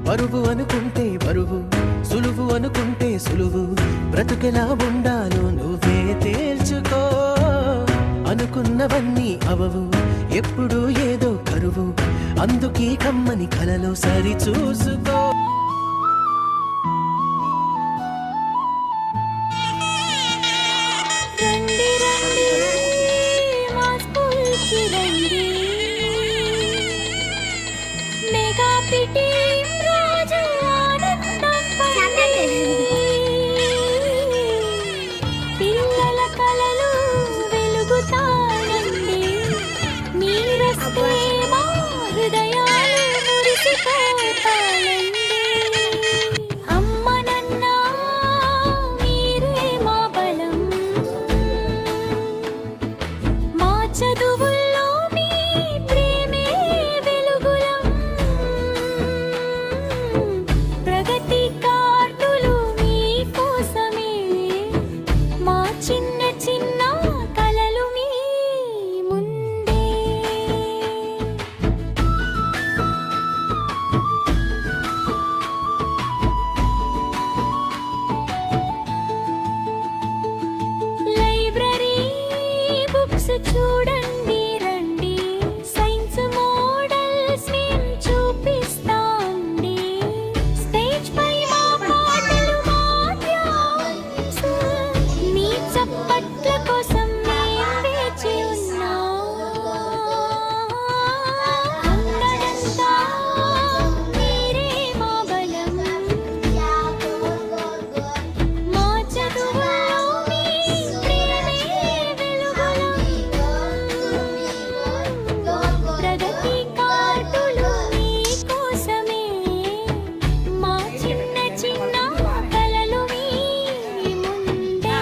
బరువు అనుకుంటే బరువు, సులువు అనుకుంటే సులువు, బ్రతుకెలా ఉండాలో నువ్వే తేల్చుకో. అనుకున్నవన్నీ అవవు, ఎప్పుడు ఏదో కరువు, అందుకీ కమ్మని కలలో సరి చూసుకో. పిల్లల కలలు వెలుగుతానండి, మీరస్తే మా హృదయాలు మురిసిపోతాయండి. అమ్మ నన్న మీరే మా బలం, మా చదువుల్లో మీ ప్రేమే వెలుగులం. ప్రగతి కార్డులు మీ కోసమే, మా చిన్న చిన్న కలలు మీ ముందే. లైబ్రరీ బుక్స్ చూడండి రండి, సైన్స్ మోడల్స్ మేం చూపిస్తాండి. స్టేజ్ పై మా పాటలు, మా డ్యాన్స్, మీ చప్పట్ల కోసం మేం వేచి ఉన్నాం. అందడంతా మీరే మా బలం, మా చదువుల్లో మీ ప్రేమే వెలుగులం. ప్రగతి కార్డులు మీ కోసమే, మా చిన్న చిన్న కలలు మీ ముందే.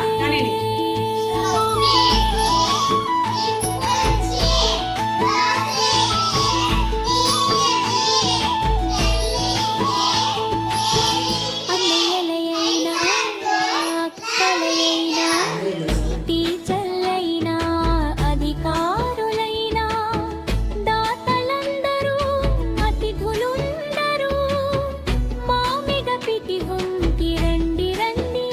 అన్నయ్యలైనా అక్కలైనా, టీచర్లైనా అధికారులైనా, దాతలందరూ అతిథులుందరూ, మా మెగపిటి హొంకి రండి రండి.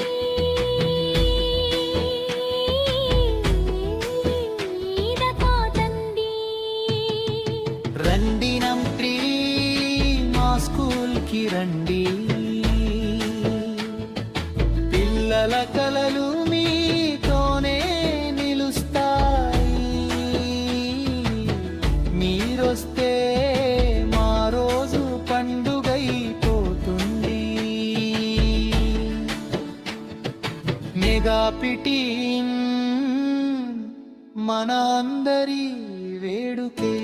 ఈదకాతండి రండి నంప్రి మా స్కూల్కి రండి, పిల్లల కలలు మీతోనే నిలుస్తాయి. మీరొస్తే మా రోజు పండుగైపోతుంది. మెగా పిటి మన అందరి వేడుకే.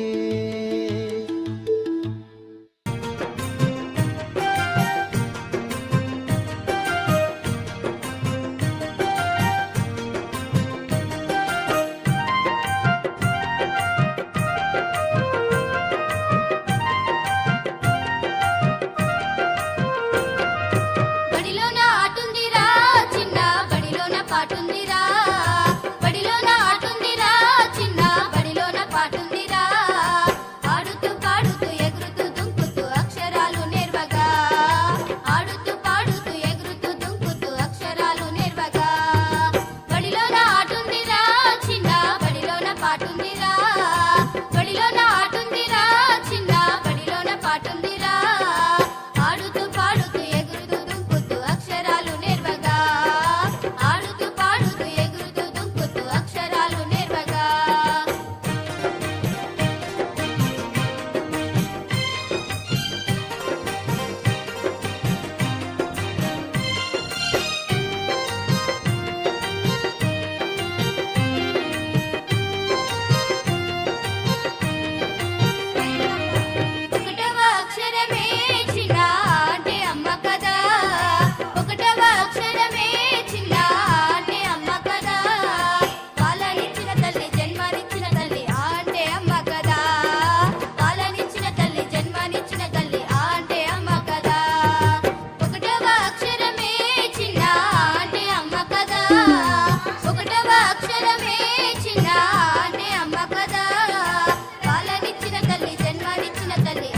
బడిలోన ఆటుందిరా చిన్న, బడిలోన పాటుందిరా, బడిలోన ఆటుందిరా చిన్న, బడిలోన పాటుందిరా. ఆడుతూ పాడుతూ ఎగురుతూ దుంకుతూ అక్షరాలు నేర్వగా, ఆడుతూ పాడుతూ ఎగురుతూ దుంకుతూ అక్షరాలు నేర్వగా. బడిలోన ఆటుందిరా చిన్న, బడిలోన పాటుందిరా, బడిలోన ఆటుందిరా చిన్న, బడిలోన పాటుందిరా. ఆడుతూ పాడుతూ ఎగురుతూ దుంకుతూ అక్షరాలు నేర్వగా, ఆడుతూ పాడుతూ ఎగురుతూ దుంకుతూ అక్షరాలు నేర్వగా. ఒకటవ అక్షరమే చిన్న అంటే అమ్మ కదా, ఒకటవ అక్షరమే చిన్న అంటే అమ్మ కదా. పాలనిచ్చిన తల్లి, జన్మనిచ్చిన తల్లి అంటే అమ్మ కదా, పాలనిచ్చిన తల్లి, జన్మనిచ్చిన తల్లి అంటే అమ్మ కదా. ఒకటవ అక్షరమే చిన్న అంటే అమ్మ కదా, ఒకటవ అక్షరమే చిన్న అంటే అమ్మ కదా. పాలనిచ్చిన తల్లి, జన్మనిచ్చిన తల్లి